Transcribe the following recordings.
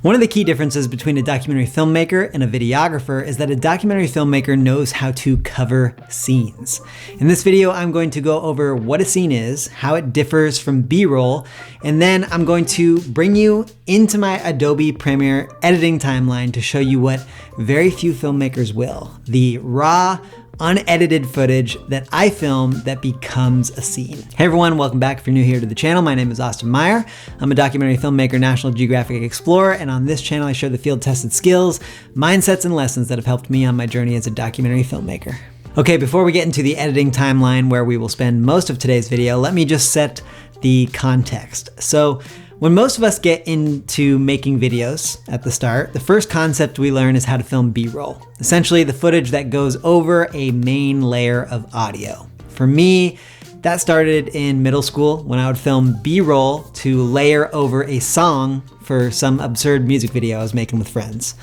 One of the key differences between a documentary filmmaker and a videographer is that a documentary filmmaker knows how to cover scenes. In this video, I'm going to go over what a scene is, how it differs from B-roll, and then I'm going to bring you into my Adobe Premiere editing timeline to show you what very few filmmakers will: the raw, unedited footage that I film that becomes a scene. Hey everyone, welcome back. If you're new here to the channel, my name is Meyer. I'm a documentary filmmaker, National Geographic explorer, and on this channel I share the field-tested skills, mindsets, and lessons that have helped me on my journey as a documentary filmmaker. Okay, before we get into the editing timeline where we will spend most of today's video, let me just set the context. So, when most of us get into making videos at the start, the first concept we learn is how to film B-roll. Essentially, the footage that goes over a main layer of audio. For me, that started in middle school when I would film B-roll to layer over a song for some absurd music video I was making with friends.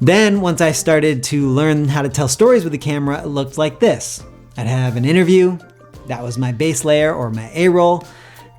Then, once I started to learn how to tell stories with the camera, it looked like this. I'd have an interview, that was my base layer or my A-roll.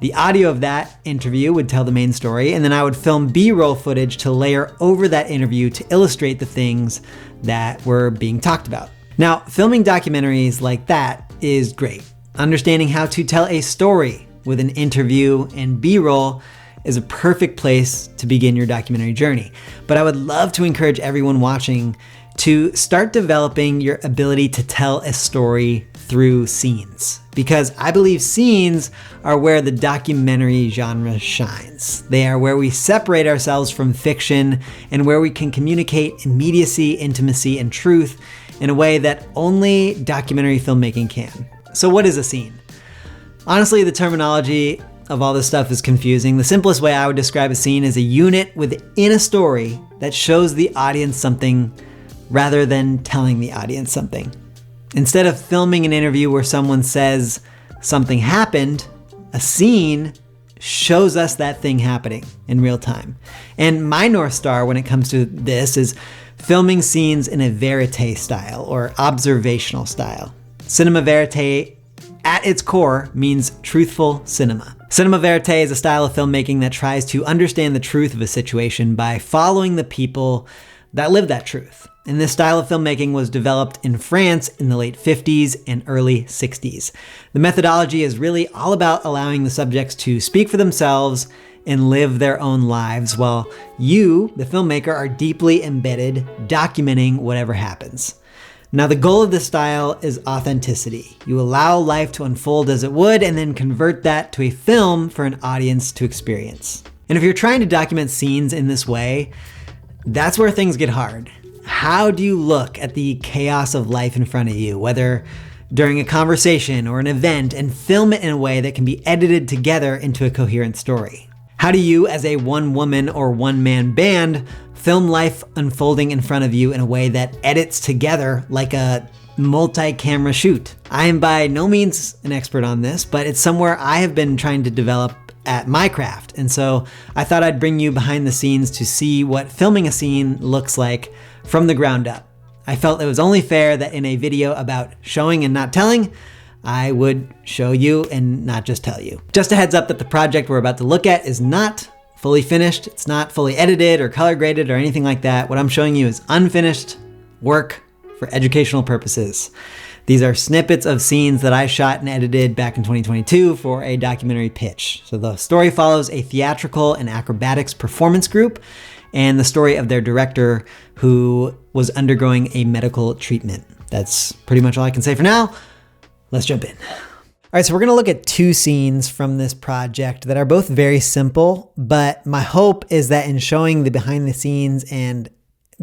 The audio of that interview would tell the main story, and then I would film B-roll footage to layer over that interview to illustrate the things that were being talked about. Now, filming documentaries like that is great. Understanding how to tell a story with an interview and B-roll is a perfect place to begin your documentary journey. But I would love to encourage everyone watching to start developing your ability to tell a story through scenes, because I believe scenes are where the documentary genre shines. They are where we separate ourselves from fiction and where we can communicate immediacy, intimacy, and truth in a way that only documentary filmmaking can. So what is a scene? Honestly, the terminology of all this stuff is confusing. The simplest way I would describe a scene is a unit within a story that shows the audience something rather than telling the audience something. Instead of filming an interview where someone says something happened, a scene shows us that thing happening in real time. And my North Star when it comes to this is filming scenes in a verite style or observational style. Cinema verite at its core means truthful cinema. Cinema verite is a style of filmmaking that tries to understand the truth of a situation by following the people that live that truth. And this style of filmmaking was developed in France in the late 50s and early 60s. The methodology is really all about allowing the subjects to speak for themselves and live their own lives while you, the filmmaker, are deeply embedded, documenting whatever happens. Now, the goal of this style is authenticity. You allow life to unfold as it would and then convert that to a film for an audience to experience. And if you're trying to document scenes in this way, that's where things get hard. How do you look at the chaos of life in front of you, whether during a conversation or an event, and film it in a way that can be edited together into a coherent story? How do you, as a one-woman or one-man band, film life unfolding in front of you in a way that edits together like a multi-camera shoot? I am by no means an expert on this, but it's somewhere I have been trying to develop at my craft. And so I thought I'd bring you behind the scenes to see what filming a scene looks like from the ground up. I felt it was only fair that in a video about showing and not telling, I would show you and not just tell you. Just a heads up that the project we're about to look at is not fully finished. It's not fully edited or color graded or anything like that. What I'm showing you is unfinished work for educational purposes. These are snippets of scenes that I shot and edited back in 2022 for a documentary pitch. So the story follows a theatrical and acrobatics performance group and the story of their director who was undergoing a medical treatment. That's pretty much all I can say for now. Let's jump in. All right, so we're gonna look at two scenes from this project that are both very simple, but my hope is that in showing the behind the scenes and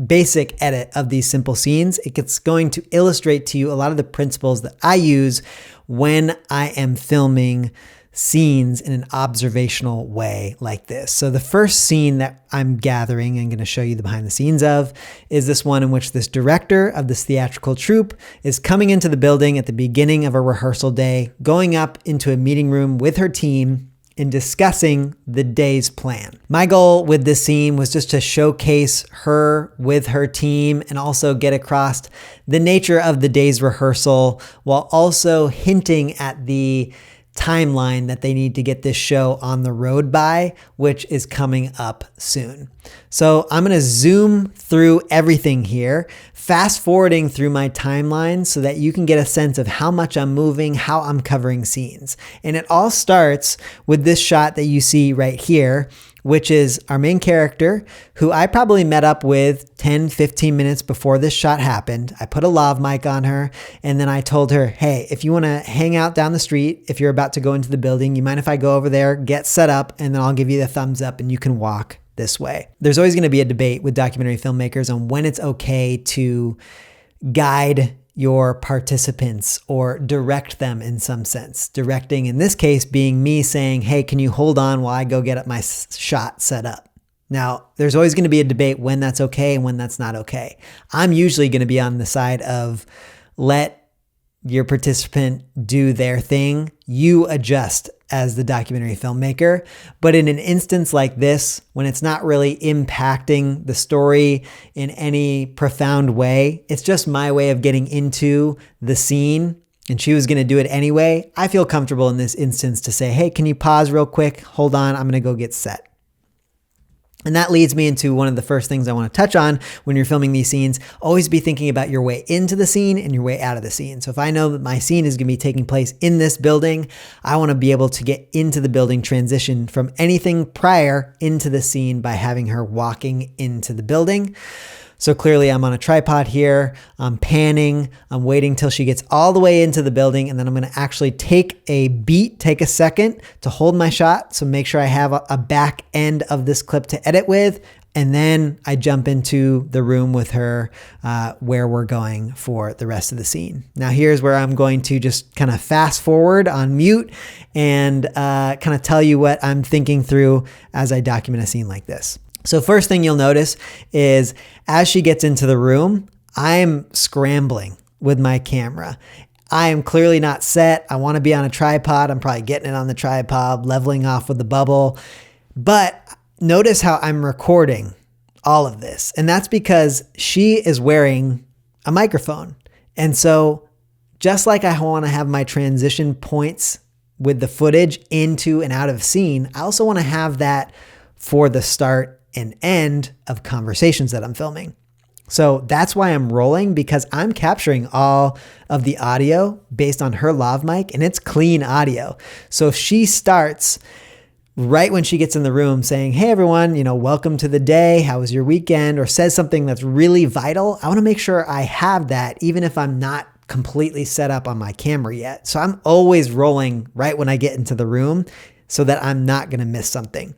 basic edit of these simple scenes, it's going to illustrate to you a lot of the principles that I use when I am filming scenes in an observational way like this. So the first scene that I'm gathering and going to show you the behind the scenes of is this one in which this director of this theatrical troupe is coming into the building at the beginning of a rehearsal day, going up into a meeting room with her team and discussing the day's plan. My goal with this scene was just to showcase her with her team and also get across the nature of the day's rehearsal while also hinting at the timeline that they need to get this show on the road by, which is coming up soon. So I'm going to zoom through everything here, fast forwarding through my timeline so that you can get a sense of how much I'm moving, how I'm covering scenes. And it all starts with this shot that you see right here, which is our main character, who I probably met up with 10, 15 minutes before this shot happened. I put a lav mic on her, and then I told her, hey, if you want to hang out down the street, if you're about to go into the building, you mind if I go over there, get set up, and then I'll give you the thumbs up and you can walk this way. There's always going to be a debate with documentary filmmakers on when it's okay to guide your participants or direct them in some sense. Directing in this case being me saying, hey, can you hold on while I go get my shot set up? Now, there's always going to be a debate when that's okay and when that's not okay. I'm usually going to be on the side of let your participant do their thing. You adjust as the documentary filmmaker. But in an instance like this, when it's not really impacting the story in any profound way, it's just my way of getting into the scene, and she was going to do it anyway, I feel comfortable in this instance to say, hey, can you pause real quick? Hold on, I'm going to go get set. And that leads me into one of the first things I want to touch on when you're filming these scenes. Always be thinking about your way into the scene and your way out of the scene. So if I know that my scene is going to be taking place in this building, I want to be able to get into the building, transition from anything prior into the scene by having her walking into the building. So clearly I'm on a tripod here, I'm panning, I'm waiting till she gets all the way into the building, and then I'm gonna actually take a beat, take a second to hold my shot. So make sure I have a back end of this clip to edit with, and then I jump into the room with her where we're going for the rest of the scene. Now here's where I'm going to just kind of fast forward on mute and kind of tell you what I'm thinking through as I document a scene like this. So first thing you'll notice is as she gets into the room, I'm scrambling with my camera. I am clearly not set. I want to be on a tripod. I'm probably getting it on the tripod, leveling off with the bubble. But notice how I'm recording all of this. And that's because she is wearing a microphone. And so just like I want to have my transition points with the footage into and out of scene, I also want to have that for the start and end of conversations that I'm filming. So that's why I'm rolling, because I'm capturing all of the audio based on her lav mic, and it's clean audio. So if she starts right when she gets in the room saying, hey everyone, welcome to the day, how was your weekend, or says something that's really vital, I want to make sure I have that even if I'm not completely set up on my camera yet. So I'm always rolling right when I get into the room so that I'm not going to miss something.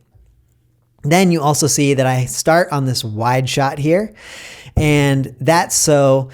Then you also see that I start on this wide shot here, and that's so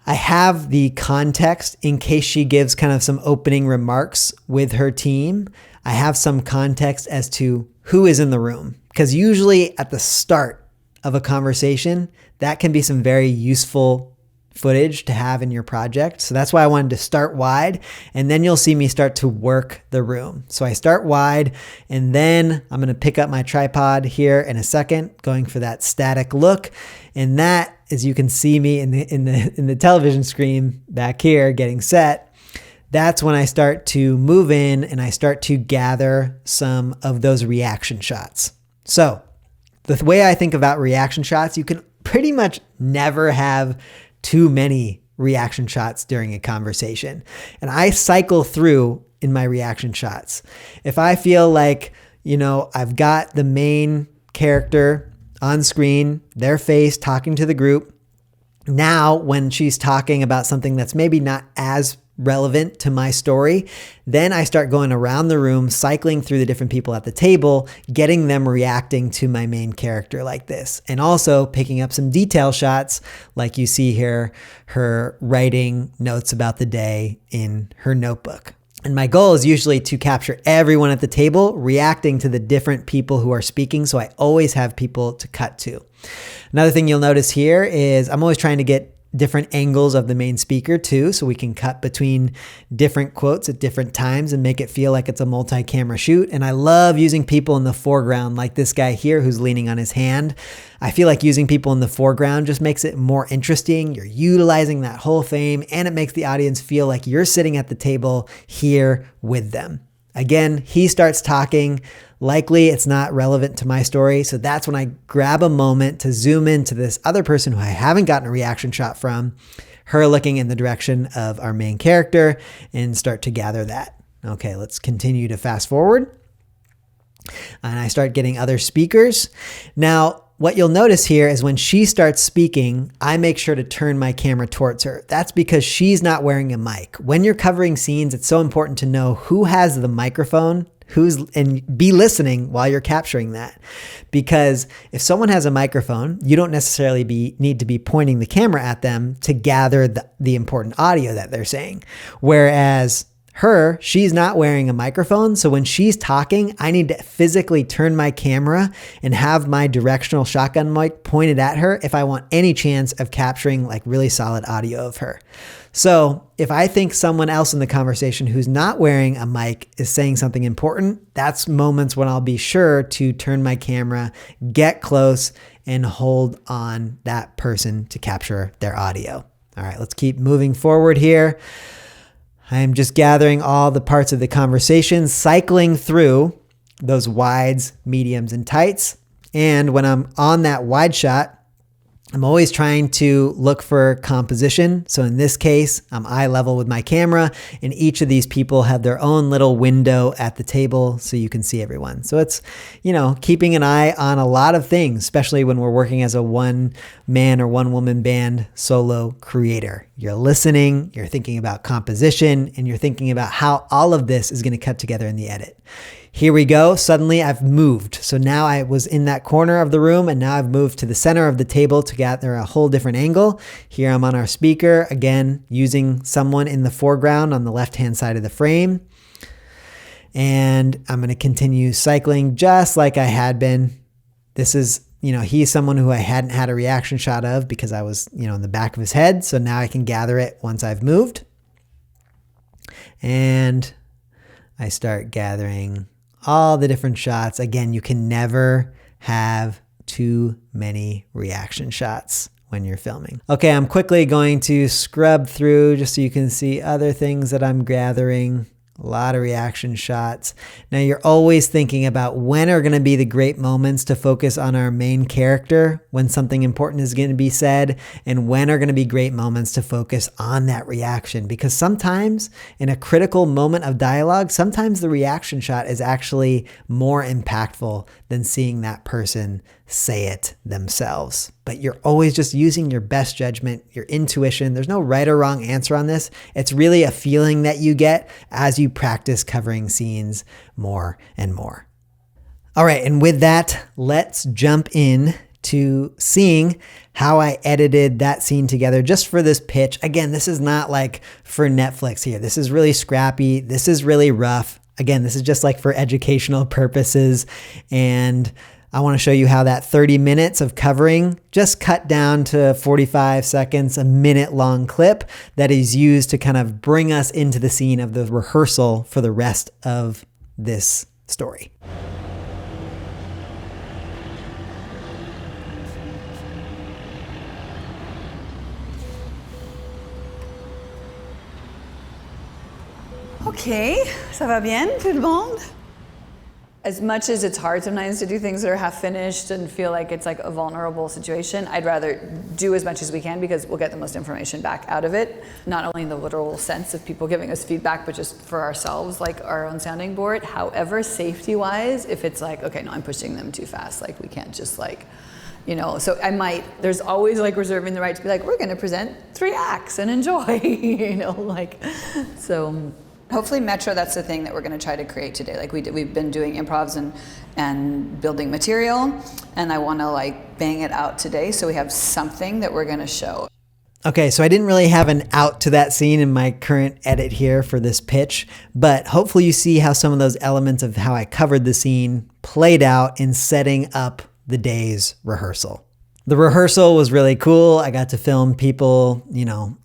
I have the context in case she gives kind of some opening remarks with her team. I have some context as to who is in the room, because usually at the start of a conversation, that can be some very useful footage to have in your project. So that's why I wanted to start wide, and then you'll see me start to work the room. So I start wide, and then I'm going to pick up my tripod here in a second, going for that static look. And that, as you can see me in the television screen back here getting set, that's when I start to move in and I start to gather some of those reaction shots. So the way I think about reaction shots, you can pretty much never have too many reaction shots during a conversation. And I cycle through in my reaction shots. If I feel like, I've got the main character on screen, their face talking to the group. Now, when she's talking about something that's maybe not as relevant to my story, then I start going around the room, cycling through the different people at the table, getting them reacting to my main character like this. And also picking up some detail shots like you see here, her writing notes about the day in her notebook. And my goal is usually to capture everyone at the table reacting to the different people who are speaking. So I always have people to cut to. Another thing you'll notice here is I'm always trying to get different angles of the main speaker too, so we can cut between different quotes at different times and make it feel like it's a multi-camera shoot. And I love using people in the foreground, like this guy here who's leaning on his hand. I feel like using people in the foreground just makes it more interesting. You're utilizing that whole frame, and it makes the audience feel like you're sitting at the table here with them. Again, he starts talking. Likely it's not relevant to my story. So that's when I grab a moment to zoom into this other person who I haven't gotten a reaction shot from, her looking in the direction of our main character, and start to gather that. Okay, let's continue to fast forward. And I start getting other speakers. Now, what you'll notice here is when she starts speaking, I make sure to turn my camera towards her. That's because she's not wearing a mic. When you're covering scenes, it's so important to know who has the microphone, and be listening while you're capturing that. Because if someone has a microphone, you don't necessarily need to be pointing the camera at them to gather the important audio that they're saying. Whereas she's not wearing a microphone. So when she's talking, I need to physically turn my camera and have my directional shotgun mic pointed at her if I want any chance of capturing like really solid audio of her. So if I think someone else in the conversation who's not wearing a mic is saying something important, that's moments when I'll be sure to turn my camera, get close, and hold on that person to capture their audio. All right, let's keep moving forward here. I'm just gathering all the parts of the conversation, cycling through those wides, mediums, and tights. And when I'm on that wide shot, I'm always trying to look for composition. So in this case, I'm eye level with my camera, and each of these people have their own little window at the table so you can see everyone. So it's, keeping an eye on a lot of things, especially when we're working as a one man or one woman band solo creator. You're listening, you're thinking about composition, and you're thinking about how all of this is going to cut together in the edit. Here we go. Suddenly I've moved. So now I was in that corner of the room, and now I've moved to the center of the table to gather a whole different angle. Here I'm on our speaker, again, using someone in the foreground on the left-hand side of the frame. And I'm going to continue cycling just like I had been. This is, he's someone who I hadn't had a reaction shot of because I was, in the back of his head. So now I can gather it once I've moved. And I start gathering all the different shots. Again, you can never have too many reaction shots when you're filming. Okay, I'm quickly going to scrub through just so you can see other things that I'm gathering. A lot of reaction shots. Now you're always thinking about when are going to be the great moments to focus on our main character, when something important is going to be said, and when are going to be great moments to focus on that reaction. Because sometimes in a critical moment of dialogue, sometimes the reaction shot is actually more impactful than seeing that person say it themselves. But you're always just using your best judgment, your intuition. There's no right or wrong answer on this. It's really a feeling that you get as you practice covering scenes more and more. All right, and with that, let's jump in to seeing how I edited that scene together just for this pitch. Again, this is not like for Netflix here. This is really scrappy. This is really rough. Again, this is just like for educational purposes. And I want to show you how that 30 minutes of covering just cut down to 45 seconds, a minute long clip that is used to kind of bring us into the scene of the rehearsal for the rest of this story. Okay, ça va bien, tout le monde? As much as it's hard sometimes to do things that are half finished and feel like it's like a vulnerable situation, I'd rather do as much as we can because we'll get the most information back out of it. Not only in the literal sense of people giving us feedback, but just for ourselves, like our own sounding board. However, safety-wise, if it's like, okay, no, I'm pushing them too fast, like we can't just like, so there's always like reserving the right to be like, we're gonna present 3 acts and enjoy, so. Hopefully Metro, that's the thing that we're going to try to create today. Like we've been doing improvs and building material, and I want to like bang it out today so we have something that we're going to show. Okay, so I didn't really have an out to that scene in my current edit here for this pitch, but hopefully you see how some of those elements of how I covered the scene played out in setting up the day's rehearsal. The rehearsal was really cool. I got to film people,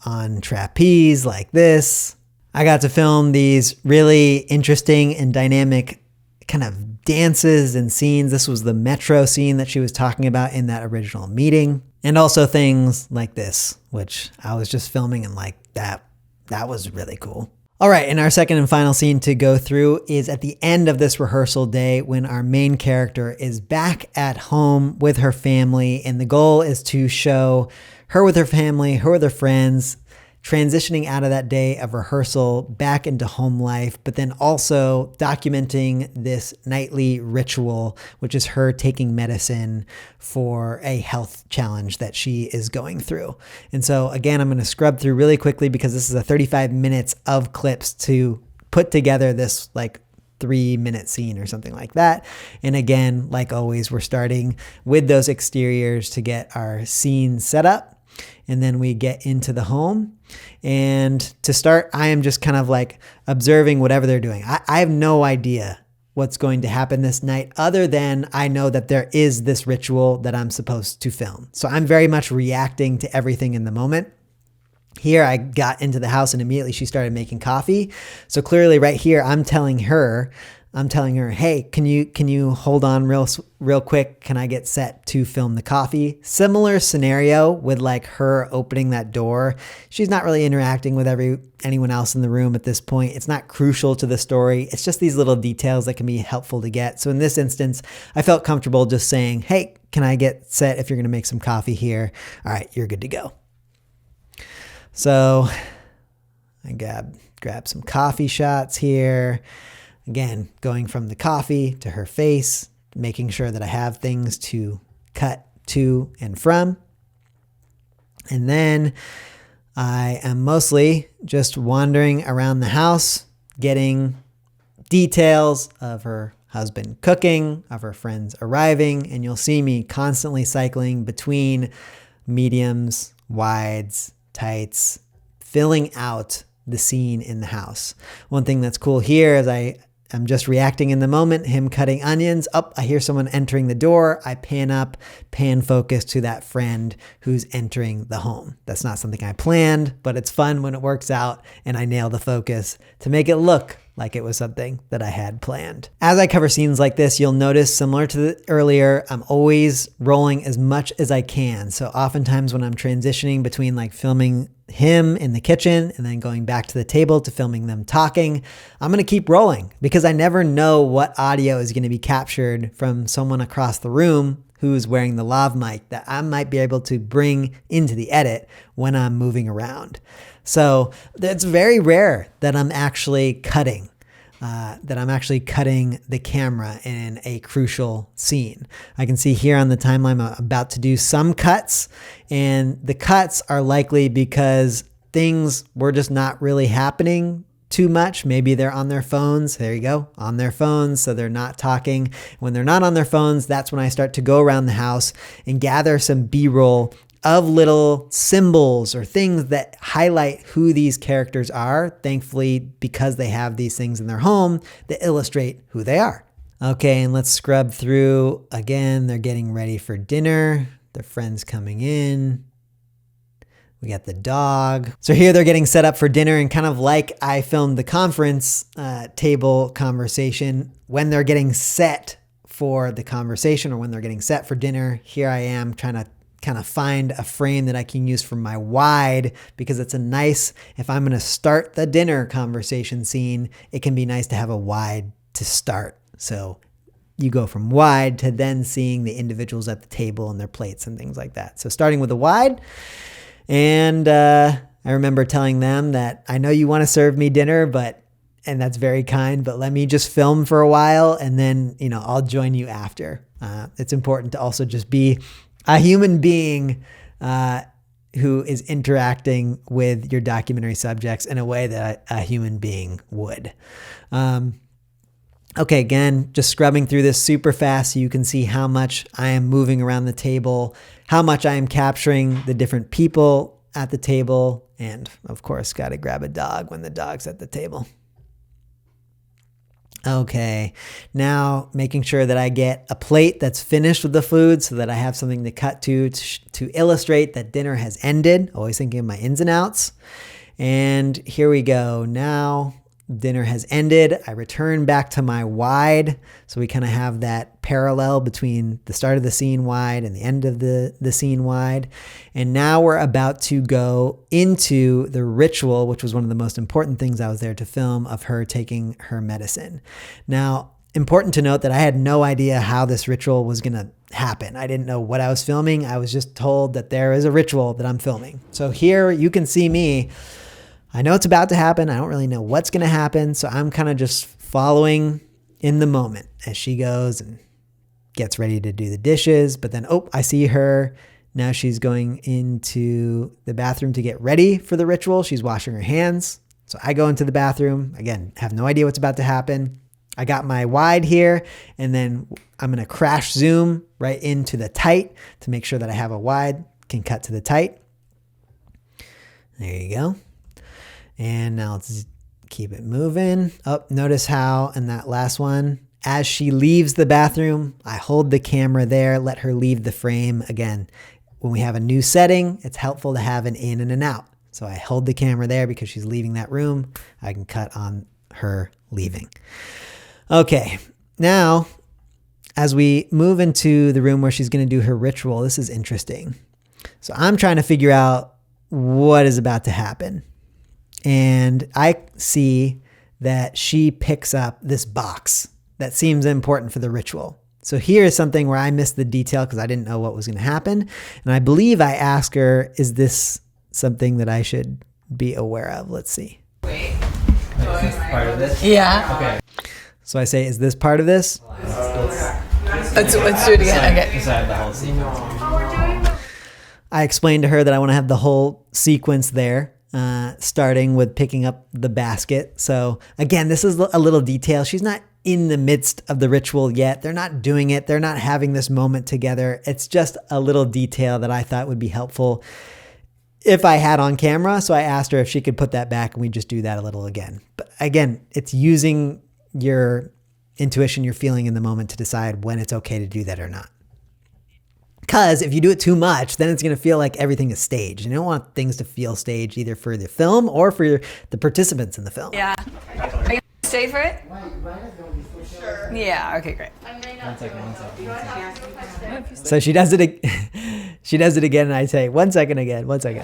on trapeze like this. I got to film these really interesting and dynamic kind of dances and scenes. This was the Metro scene that she was talking about in that original meeting. And also things like this, which I was just filming and like that was really cool. All right, and our second and final scene to go through is at the end of this rehearsal day when our main character is back at home with her family, and the goal is to show her with her family, her with her friends, transitioning out of that day of rehearsal back into home life, but then also documenting this nightly ritual, which is her taking medicine for a health challenge that she is going through. And so again, I'm going to scrub through really quickly because this is a 35 minutes of clips to put together this like 3-minute scene or something like that. And again, like always, we're starting with those exteriors to get our scene set up. And then we get into the home. And to start, I am just kind of like observing whatever they're doing. I have no idea what's going to happen this night other than I know that there is this ritual that I'm supposed to film. So I'm very much reacting to everything in the moment. Here I got into the house and immediately she started making coffee. So clearly right here, I'm telling her, hey, can you hold on real quick? Can I get set to film the coffee? Similar scenario with like her opening that door. She's not really interacting with anyone else in the room at this point. It's not crucial to the story. It's just these little details that can be helpful to get. So in this instance, I felt comfortable just saying, hey, can I get set if you're going to make some coffee here? All right, you're good to go. So I grab some coffee shots here. Again, going from the coffee to her face, making sure that I have things to cut to and from. And then I am mostly just wandering around the house, getting details of her husband cooking, of her friends arriving, and you'll see me constantly cycling between mediums, wides, tights, filling out the scene in the house. One thing that's cool here is I'm just reacting in the moment, him cutting onions. I hear someone entering the door. I pan up, pan focus to that friend who's entering the home. That's not something I planned, but it's fun when it works out and I nail the focus to make it look like it was something that I had planned. As I cover scenes like this, you'll notice, similar to earlier, I'm always rolling as much as I can. So oftentimes when I'm transitioning between like filming him in the kitchen and then going back to the table to filming them talking, I'm going to keep rolling because I never know what audio is going to be captured from someone across the room who's wearing the lav mic that I might be able to bring into the edit when I'm moving around. So it's very rare that I'm actually cutting the camera in a crucial scene. I can see here on the timeline, I'm about to do some cuts, and the cuts are likely because things were just not really happening too much. Maybe they're on their phones. There you go, on their phones. So they're not talking. When they're not on their phones, that's when I start to go around the house and gather some B-roll of little symbols or things that highlight who these characters are. Thankfully, because they have these things in their home that illustrate who they are. Okay, and let's scrub through. Again, they're getting ready for dinner. Their friends coming in. We got the dog. So here they're getting set up for dinner, and kind of like I filmed the conference table conversation, when they're getting set for the conversation or when they're getting set for dinner, here I am trying to kind of find a frame that I can use for my wide, because it's a nice, if I'm going to start the dinner conversation scene, it can be nice to have a wide to start. So you go from wide to then seeing the individuals at the table and their plates and things like that. So starting with a wide, and I remember telling them that I know you want to serve me dinner, and that's very kind, but let me just film for a while and then, I'll join you after. It's important to also just be a human being who is interacting with your documentary subjects in a way that a human being would. Okay, again, just scrubbing through this super fast so you can see how much I am moving around the table, how much I am capturing the different people at the table, and of course, got to grab a dog when the dog's at the table. Okay, now making sure that I get a plate that's finished with the food so that I have something to cut to illustrate that dinner has ended. Always thinking of my ins and outs. And here we go. Now dinner has ended. I return back to my wide. So we kind of have that parallel between the start of the scene wide and the end of the scene wide. And now we're about to go into the ritual, which was one of the most important things I was there to film, of her taking her medicine. Now, important to note that I had no idea how this ritual was going to happen. I didn't know what I was filming. I was just told that there is a ritual that I'm filming. So here you can see me. I know it's about to happen. I don't really know what's going to happen. So I'm kind of just following in the moment as she goes and gets ready to do the dishes. But then, oh, I see her. Now she's going into the bathroom to get ready for the ritual. She's washing her hands. So I go into the bathroom. Again, have no idea what's about to happen. I got my wide here, and then I'm going to crash zoom right into the tight to make sure that I have a wide, can cut to the tight. There you go. And now let's keep it moving. Oh, notice how in that last one, as she leaves the bathroom, I hold the camera there, let her leave the frame. Again, when we have a new setting, it's helpful to have an in and an out. So I hold the camera there because she's leaving that room. I can cut on her leaving. Okay, now as we move into the room where she's going to do her ritual, this is interesting. So I'm trying to figure out what is about to happen. And I see that she picks up this box that seems important for the ritual. So here is something where I missed the detail because I didn't know what was going to happen. And I believe I asked her, is this something that I should be aware of? Let's see. Wait. Is this part of this? Yeah. Okay. So I say, is this part of this? Let's do it again. Okay. So I have the whole sequence. I explained to her that I want to have the whole sequence there. Starting with picking up the basket. So again, this is a little detail. She's not in the midst of the ritual yet. They're not doing it. They're not having this moment together. It's just a little detail that I thought would be helpful if I had on camera. So I asked her if she could put that back and we just do that a little again. But again, it's using your intuition, your feeling in the moment to decide when it's okay to do that or not. Because if you do it too much, then it's going to feel like everything is staged. And you don't want things to feel staged either for the film or for the participants in the film. Yeah. Are you going to stay for it? Sure. Yeah, okay, great. One second. So she does it. She does it again, and I say, 1 second again, 1 second.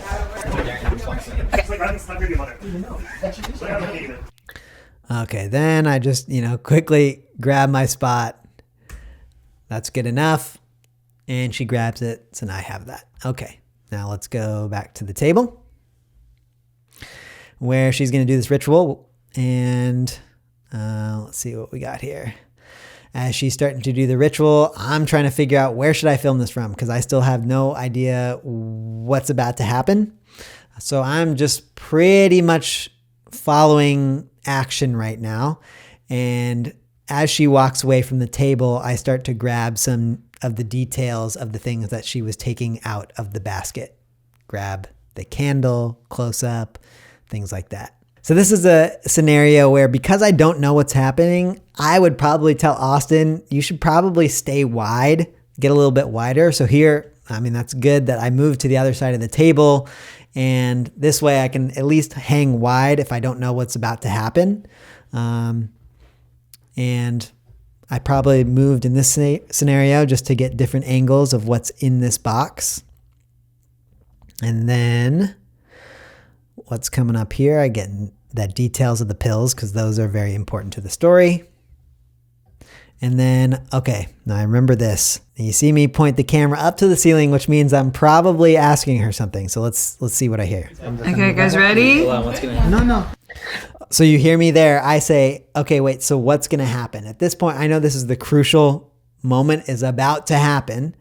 Okay, then I just, quickly grab my spot. That's good enough. And she grabs it, so now I have that. Okay, now let's go back to the table where she's going to do this ritual. And let's see what we got here. As she's starting to do the ritual, I'm trying to figure out where should I film this from because I still have no idea what's about to happen. So I'm just pretty much following action right now. And as she walks away from the table, I start to grab some of the details of the things that she was taking out of the basket. Grab the candle, close up, things like that. So this is a scenario where because I don't know what's happening, I would probably tell Austin, you should probably stay wide, get a little bit wider. So here, that's good that I moved to the other side of the table. And this way I can at least hang wide if I don't know what's about to happen. And I probably moved in this scenario just to get different angles of what's in this box. And then what's coming up here, I get that details of the pills because those are very important to the story. And then, okay, now I remember this. And you see me point the camera up to the ceiling, which means I'm probably asking her something. So let's see what I hear. Okay, guys, ready? No. So you hear me there. I say, okay, wait, so what's going to happen? At this point, I know this is the crucial moment is about to happen.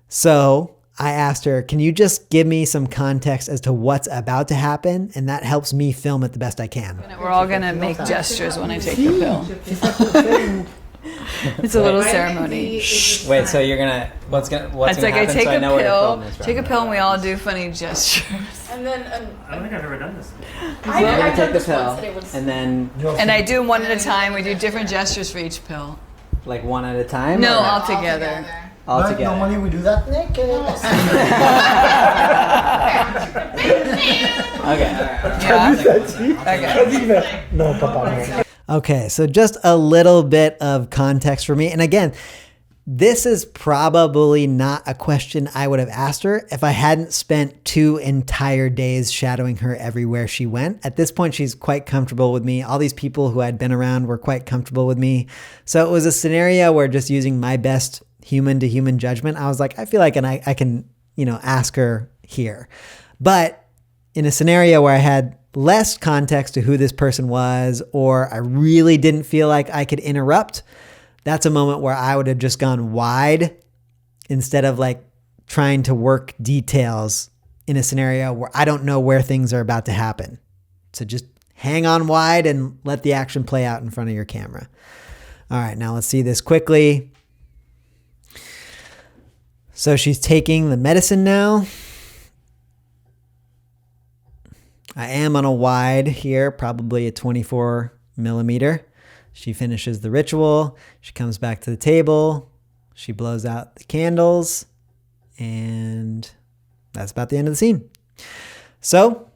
So I asked her, can you just give me some context as to what's about to happen? And that helps me film it the best I can. We're all going to make gestures when I take the pill. It's a little ceremony. Wait, so you're gonna what's gonna happen? I take so I know a pill, where take a pill, and we all do funny gestures. And then I don't think I've ever done this. I've take done the this pill, once and it was and then And I do them one at a time. We do different gestures for each pill. like one at a time. No, or all together. all together. Normally we do that naked. Okay, so just a little bit of context for me. And again, this is probably not a question I would have asked her if I hadn't spent 2 entire days shadowing her everywhere she went. At this point, she's quite comfortable with me. All these people who I'd been around were quite comfortable with me. So it was a scenario where just using my best human to human judgment, I was like, I feel like I can, ask her here. But in a scenario where I had less context to who this person was, or I really didn't feel like I could interrupt, that's a moment where I would have just gone wide instead of like trying to work details in a scenario where I don't know where things are about to happen. So just hang on wide and let the action play out in front of your camera. All right, now let's see this quickly. So she's taking the medicine now. I am on a wide here, probably a 24 millimeter. She finishes the ritual. She comes back to the table. She blows out the candles. And that's about the end of the scene. So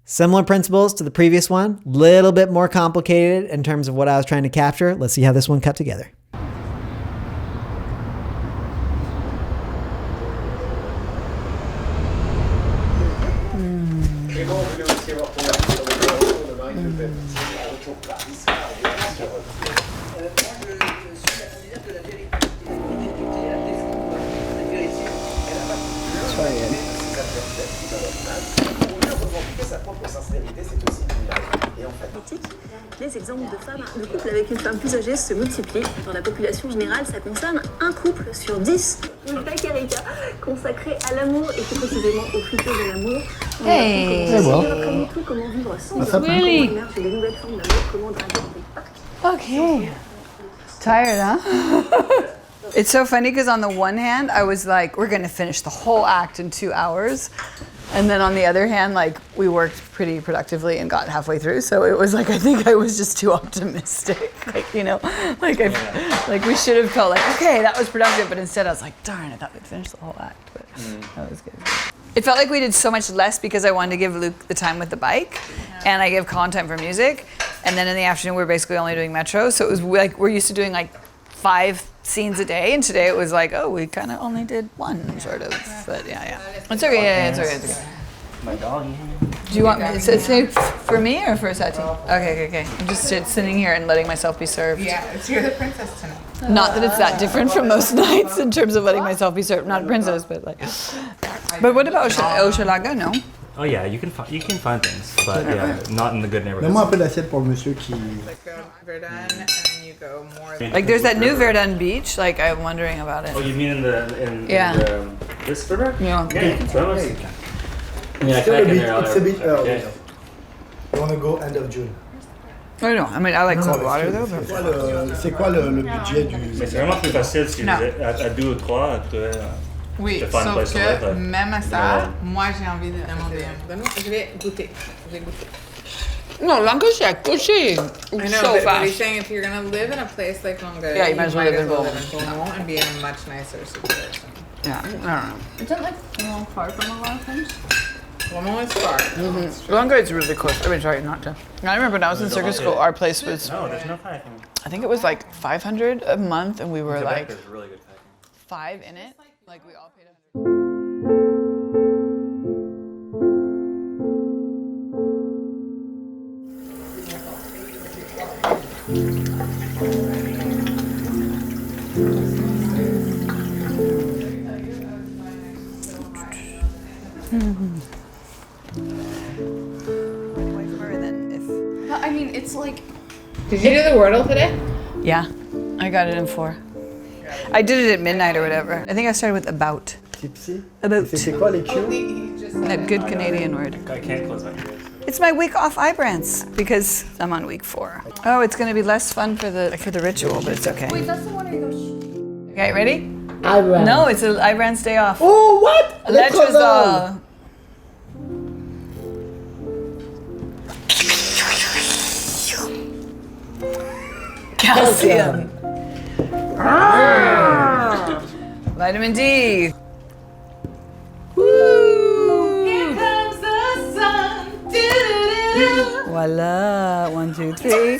similar principles to the previous one, little bit more complicated in terms of what I was trying to capture. Let's see how this one cut together. Les exemples de femmes, de couples avec une femme plus âgée se multiplient. Dans la population générale, ça concerne un couple sur 10. Une Erika, consacrée à l'amour et plus précisément au futur de l'amour. Hey! Comment tout, comment vivre sans Really? émerger des nouvelles formes d'amour, comment draguer des parcs. Okay. Tired, huh? It's so funny because on the one hand, I was like, we're going to finish the whole act in 2 hours. And then on the other hand, like we worked pretty productively and got halfway through. So it was like, I think I was just too optimistic. Like, like we should have felt like, okay, that was productive. But instead I was like, darn, I thought we'd finish the whole act. But that was good. It felt like we did so much less because I wanted to give Luke the time with the bike and I give Colin time for music. And then in the afternoon, we were basically only doing Metro. So it was like, we're used to doing like 5 scenes a day, and today it was like, oh, we kind of only did 1, sort of. But yeah. It's okay, it's okay. My dog. Do you want me to say for me or for Sati? Okay. I'm just sitting here and letting myself be served. Yeah, you're the princess tonight. Not that it's that different from most nights in terms of letting myself be served. Not a princess, but like. But what about Hochelaga? No. Oh yeah, you can find things, but yeah, not in the good neighborhoods. Donne-moi un peu d'assiette pour le monsieur qui... Like go Verdun and then you go more... Like there's that new Verdun beach, like I'm wondering about it. Oh, you mean in this river? Yeah. Yeah, you can swim. I mean, I Still kayak a in bit, there. it's a bit early. Yeah. You want to go end of June. I don't know. I mean, I like cold water though. But... C'est quoi le budget du... Mais c'est vraiment plus facile si vous êtes à 2 ou 3. Oui, To find a place sauf to live, que like, même à ça, moi j'ai envie de demander un... Donne-moi, je vais goûter. No, Lanca's couché. I know, So but he's fast. saying if you're gonna live in a place like Longa, Yeah, you might as well live in Beaumont. and be in a much nicer situation. Yeah, I don't know. Is that like far from a lot of things? Beaumont is far. Longa is really close. I mean, sorry, not to. I remember when I was in circus school, our place was, No, there's no kayaking. I think it was like 500 a month, and we were like There's really good kayaking. 5 in it. Like we all paid 100. But I mean, it's like... Did you do the Wordle today? Yeah, I got it in 4. I did it at midnight or whatever. I think I started with about. Tipsy? About. C'était quoi les Q? That good Canadian word. I can't close my ears. It's my week off Ibrance because I'm on week 4. Oh, it's going to be less fun for the ritual, but it's okay. Wait, that's the one where you go... Okay, ready? Ibrance. No, it's an Ibrance day off. Oh, what? Letrozole. Calcium. Vitamin D. Woo! Here comes the sun. Voila. 1, 2, 3.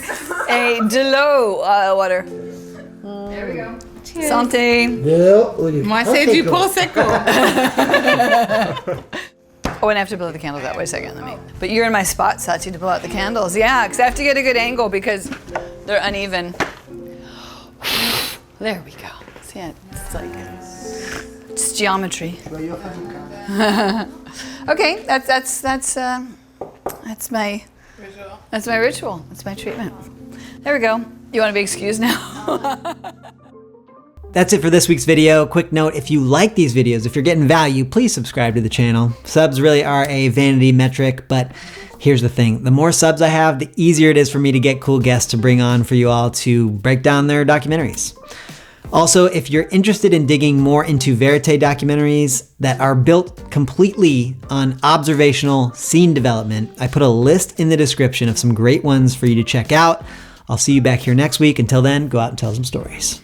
A Delo water. There we go. Cheers. Santé. Moi, c'est du Prosecco. Oh, and I have to blow the candles out. Wait a second, let me. But you're in my spot, Sachi, to blow out the candles. Yeah, because I have to get a good angle because they're uneven. There we go. See it? It's like it's geometry. Okay, that's my ritual. That's my treatment. There we go. You want to be excused now? That's it for this week's video. Quick note, if you like these videos, if you're getting value, please subscribe to the channel. Subs really are a vanity metric, but here's the thing. The more subs I have, the easier it is for me to get cool guests to bring on for you all to break down their documentaries. Also, if you're interested in digging more into verite documentaries that are built completely on observational scene development, I put a list in the description of some great ones for you to check out. I'll see you back here next week. Until then, go out and tell some stories.